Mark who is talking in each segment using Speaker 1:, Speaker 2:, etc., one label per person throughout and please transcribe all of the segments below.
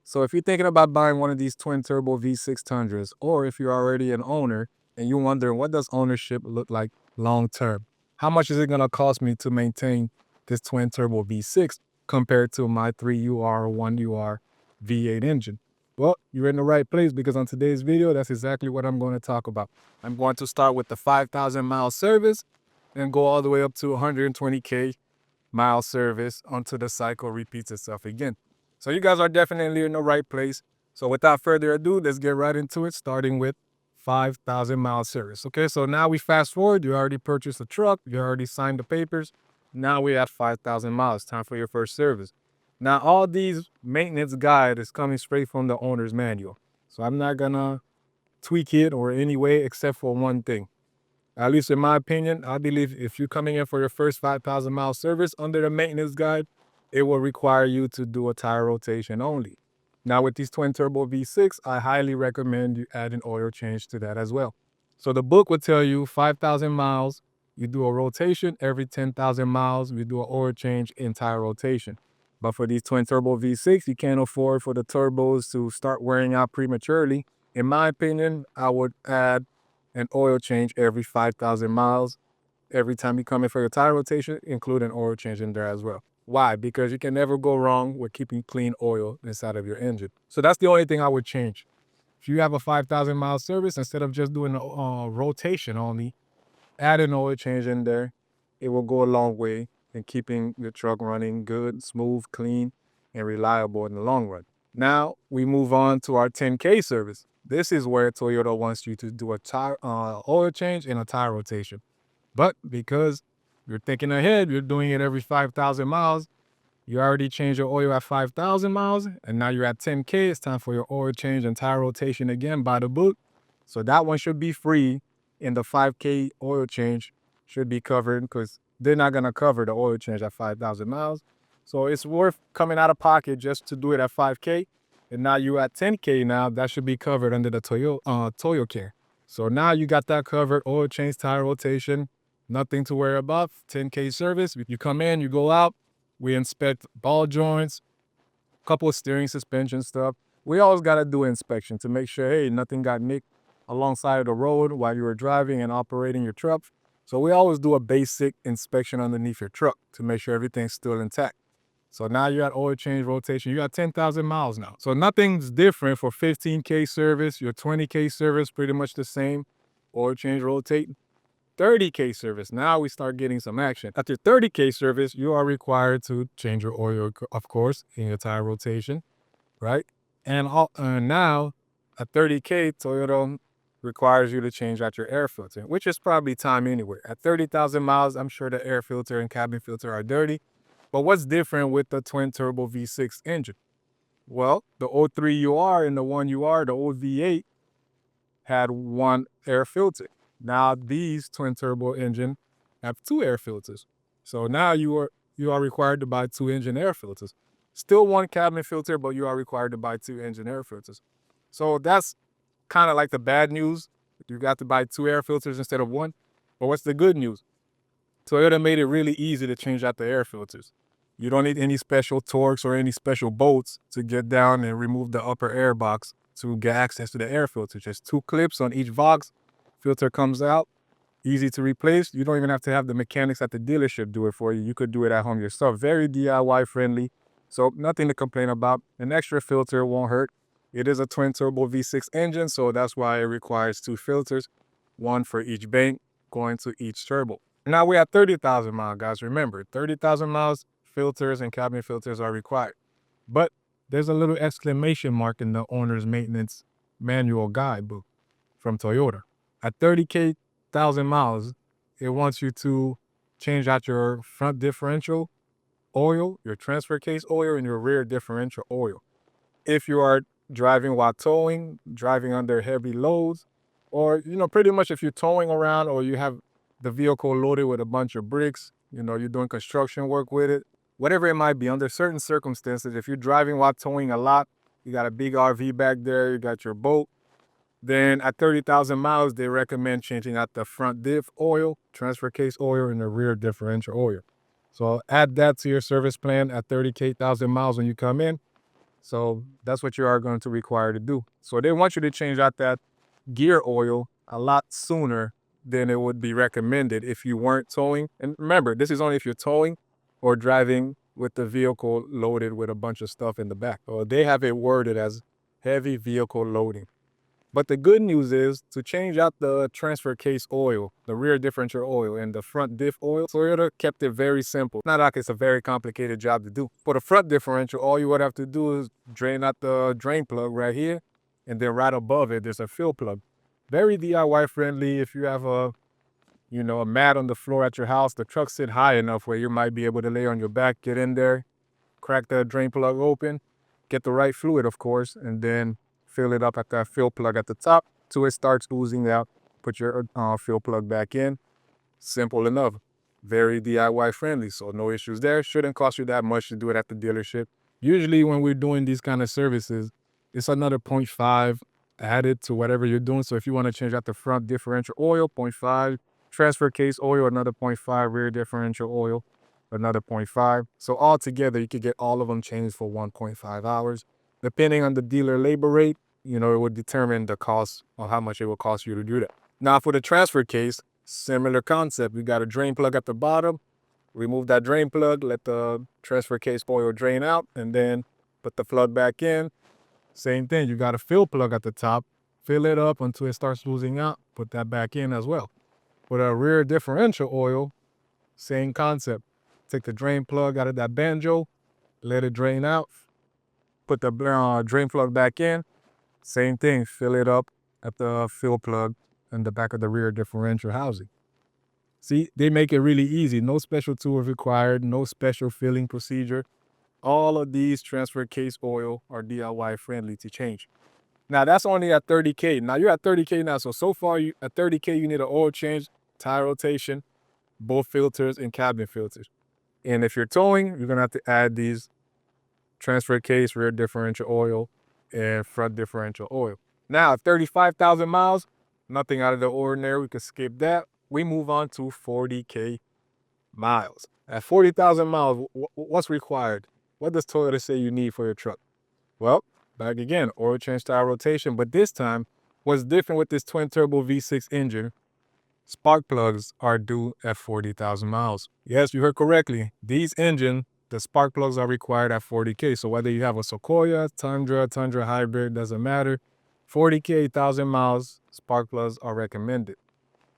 Speaker 1: So if you're thinking about buying one of these twin turbo V6 Tundras, or if you're already an owner and you're wondering what does ownership look like long term, how much is it going to cost me to maintain this twin turbo V6 compared to my 3UR or 1UR V8 engine? Well, you're in the right place because on today's video, that's exactly what I'm going to talk about. I'm going to start with the 5,000 mile service and go all the way up to 120K mile service until the cycle repeats itself again. So you guys are definitely in the right place. So without further ado, let's get right into it, starting with 5,000 mile service. Okay, so now we fast forward. You already purchased a truck. You already signed the papers. Now we're at 5,000 miles. Time for your first service. Now, all these maintenance guide is coming straight from the owner's manual. So I'm not gonna tweak it or any way except for one thing. At least in my opinion, I believe if you're coming in for your first 5,000 mile service under the maintenance guide, it will require you to do a tire rotation only. Now with these twin turbo V6, I highly recommend you add an oil change to that as well. So the book would tell you 5,000 miles, you do a rotation. Every 10,000 miles, we do an oil change in tire rotation. But for these twin turbo V6, you can't afford for the turbos to start wearing out prematurely. In my opinion, I would add an oil change every 5,000 miles. Every time you come in for your tire rotation, include an oil change in there as well. Why? Because you can never go wrong with keeping clean oil inside of your engine. So that's the only thing I would change. If you have a 5,000 mile service, instead of just doing a rotation only, add an oil change in there. It will go a long way in keeping the truck running good, smooth, clean, and reliable in the long run. Now we move on to our 10K service. This is where Toyota wants you to do a tire oil change and a tire rotation. But because you're thinking ahead, you're doing it every 5,000 miles, you already changed your oil at 5,000 miles, and now you're at 10K. It's time for your oil change and tire rotation again by the book. So that one should be free, and the 5K oil change should be covered because they're not going to cover the oil change at 5,000 miles. So it's worth coming out of pocket just to do it at 5K. And now you're at 10K now. That should be covered under the Toyo Care. So now you got that covered, oil change, tire rotation, nothing to worry about. 10K service. You come in, you go out. We inspect ball joints, a couple of steering suspension stuff. We always got to do inspection to make sure, hey, nothing got nicked alongside of the road while you were driving and operating your truck. So we always do a basic inspection underneath your truck to make sure everything's still intact. So now you're at oil change rotation. You got 10,000 miles now. So nothing's different for 15K service. Your 20K service, pretty much the same. Oil change rotate. 30K service, now we start getting some action. After 30K service, you are required to change your oil, of course, in your tire rotation, right? And now at 30K, Toyota requires you to change out your air filter, which is probably time anyway. At 30,000 miles, I'm sure the air filter and cabin filter are dirty. But what's different with the twin turbo V6 engine? Well, the old 3UR and the 1UR, the old V8, had one air filter. Now these twin turbo engine have two air filters. So now you are required to buy two engine air filters. Still one cabin filter, but you are required to buy two engine air filters. So that's kind of like the bad news. You got to buy two air filters instead of one. But what's the good news? Toyota made it really easy to change out the air filters. You don't need any special torques or any special bolts to get down and remove the upper air box to get access to the air filter. Just two clips on each box. Filter comes out, easy to replace. You don't even have to have the mechanics at the dealership do it for you. You could do it at home yourself. Very DIY friendly. So nothing to complain about. An extra filter won't hurt. It is a twin turbo V6 engine, so that's why it requires two filters, one for each bank going to each turbo. Now we're at 30,000 miles, guys. Remember, 30,000 miles, filters and cabin filters are required. But there's a little exclamation mark in the owner's maintenance manual guidebook from Toyota. At 30K thousand miles, it wants you to change out your front differential oil, your transfer case oil, and your rear differential oil. If you are driving while towing, driving under heavy loads, or, pretty much if you're towing around or you have the vehicle loaded with a bunch of bricks, you're doing construction work with it, whatever it might be, under certain circumstances, if you're driving while towing a lot, you got a big RV back there, you got your boat, then at 30,000 miles, they recommend changing out the front diff oil, transfer case oil, and the rear differential oil. So add that to your service plan at 30K thousand miles when you come in. So that's what you are going to require to do. So they want you to change out that gear oil a lot sooner than it would be recommended if you weren't towing. And remember, this is only if you're towing or driving with the vehicle loaded with a bunch of stuff in the back. Or they have it worded as heavy vehicle loading. But the good news is to change out the transfer case oil, the rear differential oil, and the front diff oil, Toyota kept it very simple. Not like it's a very complicated job to do. For the front differential, all you would have to do is drain out the drain plug right here, and then right above it, there's a fill plug. Very DIY friendly. If you have a mat on the floor at your house, the truck sit high enough where you might be able to lay on your back, get in there, crack the drain plug open, get the right fluid, of course, and then fill it up at that fill plug at the top till it starts oozing out. Put your fill plug back in. Simple enough. Very DIY friendly, so no issues there. Shouldn't cost you that much to do it at the dealership. Usually when we're doing these kind of services, it's another 0.5 added to whatever you're doing. So if you want to change out the front differential oil, 0.5, transfer case oil, another 0.5, rear differential oil, another 0.5. So altogether, you could get all of them changed for 1.5 hours. Depending on the dealer labor rate, it would determine the cost or how much it will cost you to do that. Now for the transfer case, similar concept. We got a drain plug at the bottom. Remove that drain plug, let the transfer case oil drain out, and then put the plug back in. Same thing, you got a fill plug at the top. Fill it up until it starts losing out. Put that back in as well. For the rear differential oil, same concept. Take the drain plug out of that banjo, let it drain out. Put the drain plug back in. Same thing, fill it up at the fill plug in the back of the rear differential housing. See, they make it really easy. No special tools required, no special filling procedure. All of these transfer case oil are DIY friendly to change. Now that's only at 30K. Now you're at 30K now. So far at 30K, you need an oil change, tire rotation, both filters and cabin filters. And if you're towing, you're gonna have to add these transfer case, rear differential oil, and front differential oil. Now at 35,000 miles, nothing out of the ordinary. We can skip that. We move on to 40K miles. At 40,000 miles, what's required? What does Toyota say you need for your truck? Well, back again, oil change, tire rotation, but this time, what's different with this twin turbo V6 engine, spark plugs are due at 40,000 miles. Yes, you heard correctly. These engines, the spark plugs are required at 40K. So whether you have a Sequoia, Tundra hybrid, doesn't matter. 40K, 1,000 miles, spark plugs are recommended.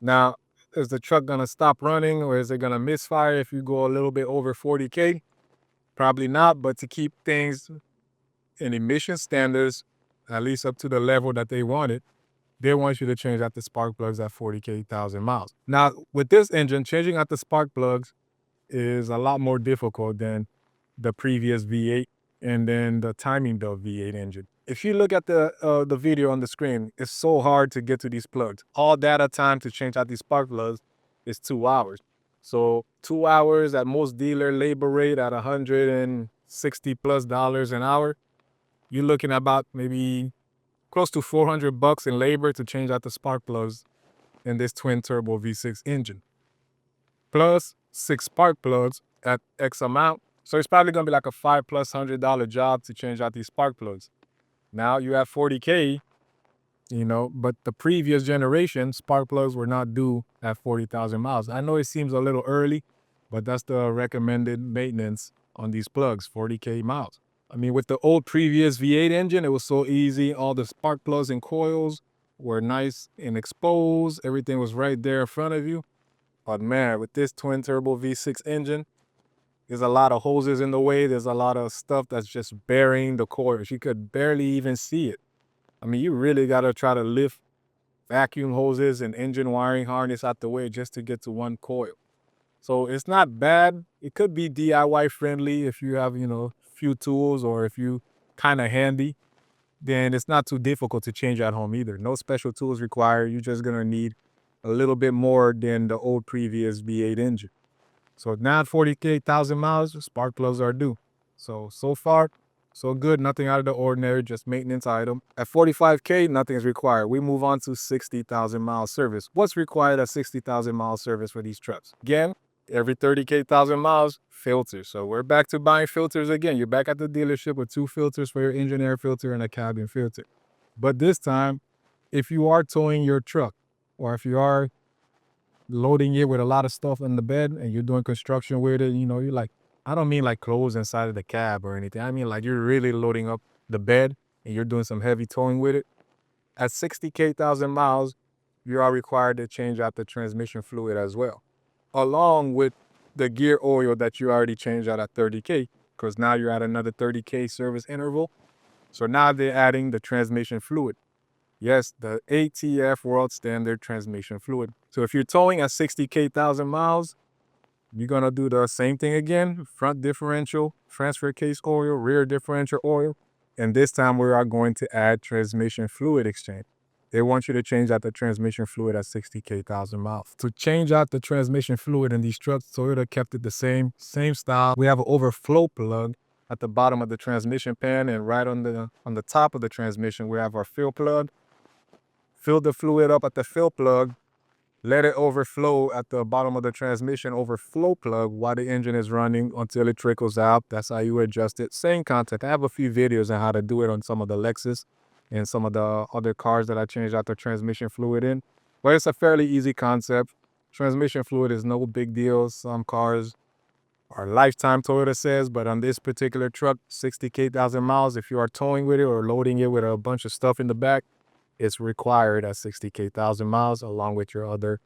Speaker 1: Now, is the truck gonna stop running or is it gonna misfire if you go a little bit over 40K? Probably not, but to keep things in emission standards, at least up to the level that they wanted, they want you to change out the spark plugs at 40K, 1,000 miles. Now, with this engine, changing out the spark plugs is a lot more difficult than the previous V8 and then the timing belt V8 engine. If you look at the video on the screen, it's so hard to get to these plugs. All data time to change out these spark plugs is 2 hours. So 2 hours at most dealer labor rate at $160+ an hour, you're looking at about maybe close to $400 in labor to change out the spark plugs in this twin turbo V6 engine. Plus 6 spark plugs at X amount. So it's probably gonna be like a $500+ job to change out these spark plugs. Now you have 40K, but the previous generation spark plugs were not due at 40,000 miles. I know it seems a little early, but that's the recommended maintenance on these plugs, 40K miles. I mean, with the old previous V8 engine, it was so easy. All the spark plugs and coils were nice and exposed. Everything was right there in front of you. But man, with this twin turbo V6 engine, there's a lot of hoses in the way. There's a lot of stuff that's just burying the coils. You could barely even see it. I mean, you really got to try to lift vacuum hoses and engine wiring harness out the way just to get to one coil. So it's not bad. It could be DIY friendly if you have, few tools or if you kind of handy. Then it's not too difficult to change at home either. No special tools required. You're just going to need a little bit more than the old previous V8 engine. So now at 40K, 1,000 miles, spark plugs are due. So far, so good. Nothing out of the ordinary, just maintenance item. At 45K, nothing is required. We move on to 60,000 mile service. What's required at 60,000 mile service for these trucks? Again, Every 30K thousand miles, filters. So we're back to buying filters again. You're back at the dealership with 2 filters for your engine air filter and a cabin filter. But this time, if you are towing your truck, or if you are loading it with a lot of stuff in the bed and you're doing construction with it, you're like, I don't mean like clothes inside of the cab or anything. I mean like you're really loading up the bed and you're doing some heavy towing with it. At 60K thousand miles, you are required to change out the transmission fluid as well, along with the gear oil that you already changed out at 30K, because now you're at another 30K service interval. So now they're adding the transmission fluid. Yes, the ATF World Standard Transmission Fluid. So if you're towing at 60K thousand miles, you're gonna do the same thing again: front differential, transfer case oil, rear differential oil. And this time we are going to add transmission fluid exchange. They want you to change out the transmission fluid at 60K thousand miles. To change out the transmission fluid in these trucks, Toyota kept it the same style. We have an overflow plug at the bottom of the transmission pan, and right on the top of the transmission, we have our fill plug. Fill the fluid up at the fill plug, let it overflow at the bottom of the transmission overflow plug while the engine is running until it trickles out. That's how you adjust it. Same concept. I have a few videos on how to do it on some of the Lexus and some of the other cars that I changed out the transmission fluid in. But it's a fairly easy concept. Transmission fluid is no big deal. Some cars are lifetime, Toyota says, but on this particular truck, 60K thousand miles, if you are towing with it or loading it with a bunch of stuff in the back, it's required at 60K thousand miles, along with your other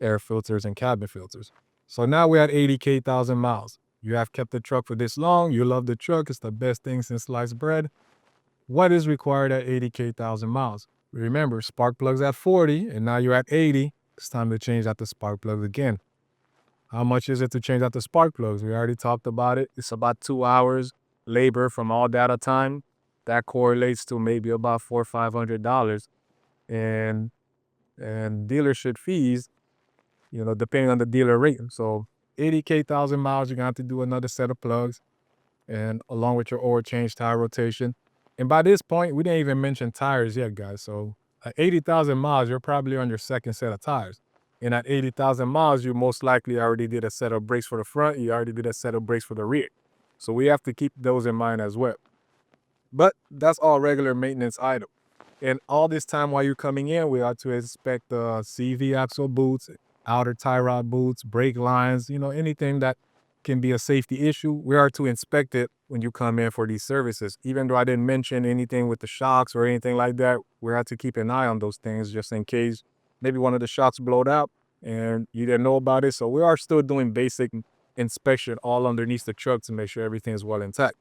Speaker 1: air filters and cabin filters. So now we're at 80K thousand miles. You have kept the truck for this long. You love the truck. It's the best thing since sliced bread. What is required at 80K thousand miles? Remember, spark plugs at 40, and now you're at 80. It's time to change out the spark plugs again. How much is it to change out the spark plugs? We already talked about it. It's about 2 hours labor from all data time. That correlates to maybe about $400 or $500, and dealership fees, depending on the dealer rate. So 80K thousand miles, you're gonna have to do another set of plugs, and along with your oil change, tire rotation. And by this point, we didn't even mention tires yet, guys. So at 80,000 miles, you're probably on your second set of tires. And at 80,000 miles, you most likely already did a set of brakes for the front. You already did a set of brakes for the rear. So we have to keep those in mind as well. But that's all regular maintenance item. And all this time while you're coming in, we are to inspect the CV axle boots, outer tie rod boots, brake lines, anything that can be a safety issue. We are to inspect it when you come in for these services. Even though I didn't mention anything with the shocks or anything like that, we have to keep an eye on those things just in case maybe one of the shocks blowed out and you didn't know about it. So we are still doing basic inspection all underneath the truck to make sure everything is well intact.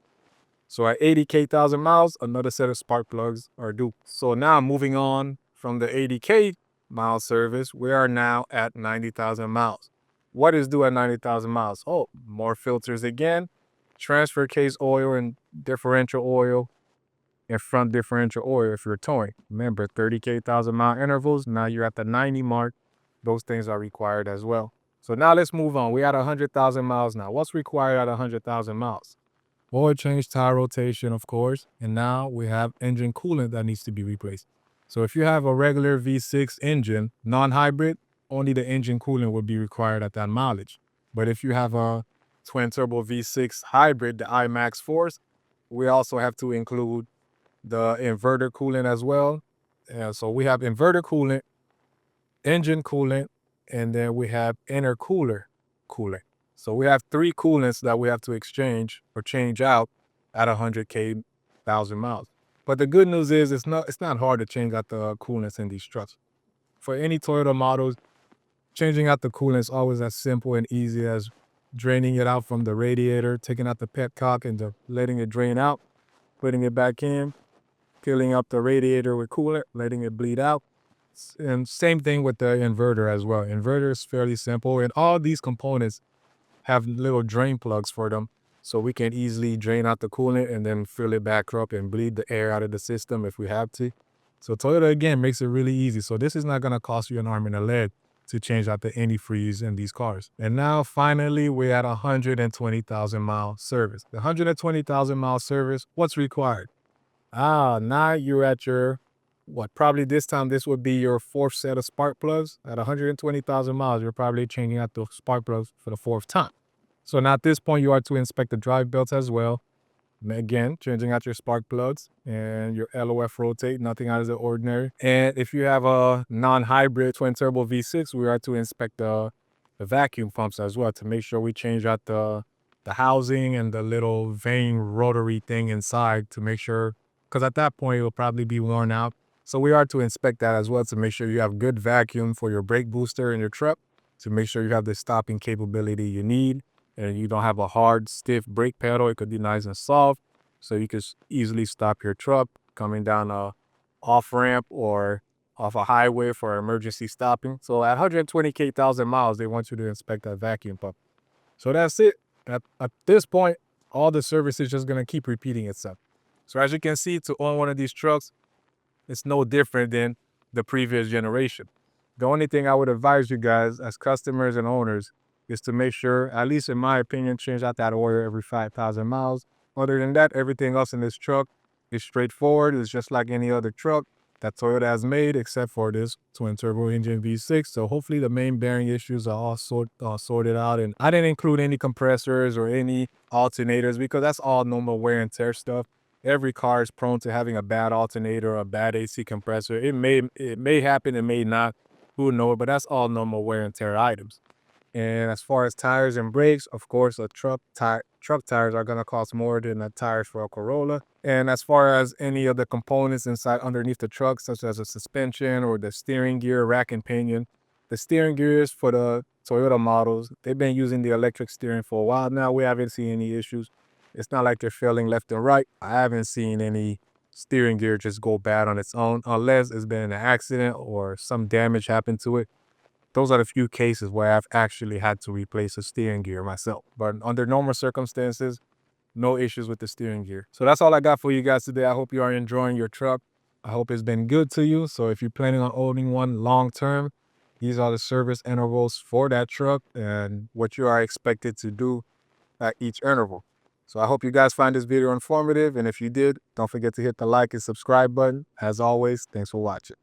Speaker 1: So at 80K thousand miles, another set of spark plugs are due. So now moving on from the 80K mile service, we are now at 90,000 miles. What is due at 90,000 miles? Oh, more filters again, transfer case oil and differential oil, and front differential oil if you're towing. Remember, 30K thousand mile intervals, now you're at the 90 mark. Those things are required as well. So now let's move on. We're at 100,000 miles now. What's required at 100,000 miles? Oil change, tire rotation, of course. And now we have engine coolant that needs to be replaced. So if you have a regular V6 engine, non-hybrid, only the engine coolant will be required at that mileage. But if you have a twin turbo V6 hybrid, the IMAX Force, we also have to include the inverter coolant as well. So we have inverter coolant, engine coolant, and then we have intercooler coolant. So we have 3 coolants that we have to exchange or change out at 100K thousand miles. But the good news is it's not hard to change out the coolants in these trucks. For any Toyota models, changing out the coolant is always as simple and easy as draining it out from the radiator, taking out the petcock and letting it drain out, putting it back in, filling up the radiator with coolant, letting it bleed out. And same thing with the inverter as well. Inverter is fairly simple, and all these components have little drain plugs for them, so we can easily drain out the coolant and then fill it back up and bleed the air out of the system if we have to. So Toyota, again, makes it really easy. So this is not going to cost you an arm and a leg to change out the antifreeze in these cars. And now finally, we're at 120,000 mile service. The 120,000 mile service, what's required? Now you're at your probably this time this would be your fourth set of spark plugs. At 120,000 miles, you're probably changing out the spark plugs for the fourth time. So now at this point, you are to inspect the drive belts as well. Again, changing out your spark plugs and your LOF rotate, nothing out of the ordinary. And if you have a non-hybrid twin turbo V6, we are to inspect the vacuum pumps as well to make sure we change out the housing and the little vane rotary thing inside to make sure, because at that point it will probably be worn out. So we are to inspect that as well to make sure you have good vacuum for your brake booster in your truck, to make sure you have the stopping capability you need and you don't have a hard, stiff brake pedal. It could be nice and soft, so you could easily stop your truck coming down a off ramp or off a highway for emergency stopping. So at 120,000 miles, they want you to inspect that vacuum pump. So that's it. At this point, all the service is just gonna keep repeating itself. So as you can see, to own one of these trucks, it's no different than the previous generation. The only thing I would advise you guys as customers and owners is to make sure, at least in my opinion, change out that oil every 5,000 miles. Other than that, everything else in this truck is straightforward. It's just like any other truck that Toyota has made, except for this twin turbo engine V6. So hopefully the main bearing issues are all sorted out. And I didn't include any compressors or any alternators because that's all normal wear and tear stuff. Every car is prone to having a bad alternator or a bad AC compressor. It may happen, it may not. Who knows? But that's all normal wear and tear items. And as far as tires and brakes, of course, truck tires are going to cost more than the tires for a Corolla. And as far as any of the components inside underneath the truck, such as the suspension or the steering gear, rack and pinion, the steering gears for the Toyota models, they've been using the electric steering for a while now. We haven't seen any issues. It's not like they're failing left and right. I haven't seen any steering gear just go bad on its own, unless it's been an accident or some damage happened to it. Those are the few cases where I've actually had to replace a steering gear myself. But under normal circumstances, no issues with the steering gear. So that's all I got for you guys today. I hope you are enjoying your truck. I hope it's been good to you. So if you're planning on owning one long term, these are the service intervals for that truck and what you are expected to do at each interval. So I hope you guys find this video informative. And if you did, don't forget to hit the like and subscribe button. As always, thanks for watching.